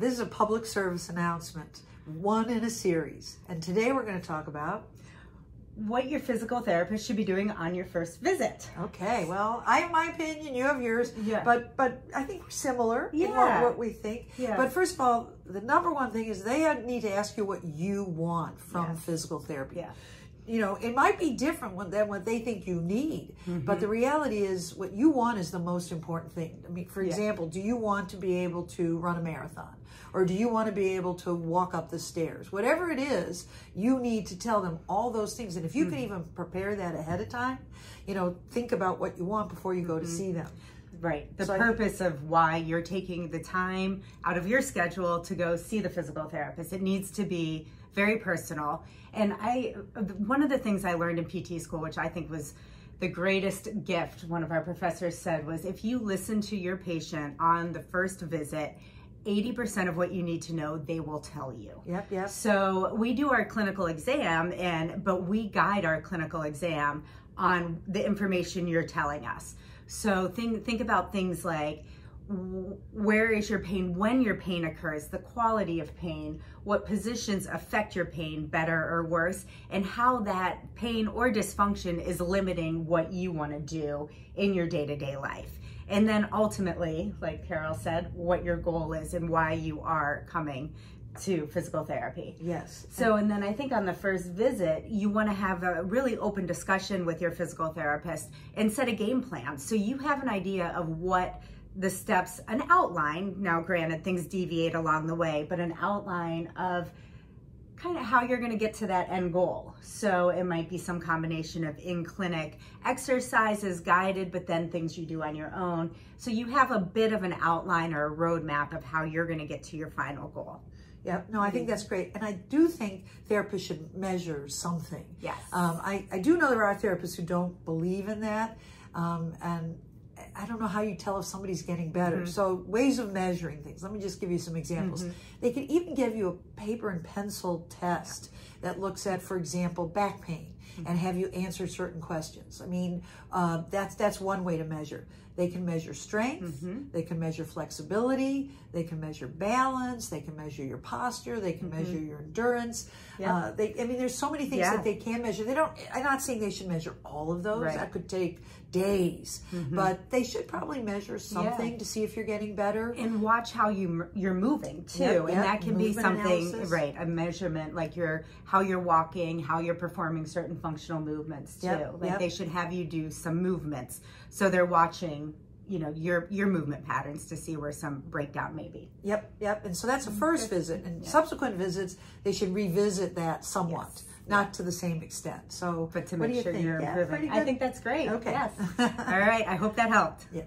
This is a public service announcement, one in a series. And today we're going to talk about what your physical therapist should be doing on your first visit. Okay, well, I have my opinion, you have yours, Yeah. but I think we're similar in Yeah. what we think. Yeah. But first of all, the number one thing is they need to ask you what you want from Yes. physical therapy. Yeah. You know, it might be different than what they think you need, but the reality is what you want is the most important thing. I mean, for example, do you want to be able to run a marathon? Or do you want to be able to walk up the stairs? Whatever it is, you need to tell them all those things. And if you can even prepare that ahead of time, you know, think about what you want before you go to see them. Right. The So purpose of why you're taking the time out of your schedule to go see the physical therapist. It needs to be very personal. And one of the things I learned in PT school, which I think was the greatest gift, one of our professors said, was if you listen to your patient on the first visit, 80% of what you need to know, they will tell you. Yep. So we do our clinical exam, but we guide our clinical exam on the information you're telling us. So think about things like, where is your pain, when your pain occurs, the quality of pain, what positions affect your pain better or worse, and how that pain or dysfunction is limiting what you want to do in your day-to-day life. And then ultimately, like Carole said, what your goal is and why you are coming to physical therapy. Yes. So, and then I think on the first visit, you want to have a really open discussion with your physical therapist and set a game plan. So you have an idea of what the steps, an outline, now granted things deviate along the way, but an outline of kind of how you're going to get to that end goal. So it might be some combination of in-clinic exercises guided, but then things you do on your own. So you have a bit of an outline or a roadmap of how you're going to get to your final goal. Yeah, no, I think that's great. And I do think therapists should measure something. Yes. I do know there are therapists who don't believe in that. And I don't know how you tell if somebody's getting better. So ways of measuring things. Let me just give you some examples. They could even give you a paper and pencil test that looks at, for example, back pain and have you answer certain questions. I mean, that's one way to measure. They can measure strength, they can measure flexibility, they can measure balance, they can measure your posture, they can measure your endurance. I mean, there's so many things that they can measure. I'm not saying they should measure all of those. That could take days, but they should probably measure something to see if you're getting better. And watch how you're moving too. And that can be something, analysis. right, a measurement, like how you're walking, how you're performing certain functional movements too. They should have you do some movements. So they're watching, you know, your movement patterns to see where some breakdown may be. Yep. And so that's a first visit. And subsequent visits, they should revisit that somewhat, not to the same extent. So, but to what make do you sure think? you're improving. I think that's great. Okay. Yes. All right. I hope that helped. Yeah.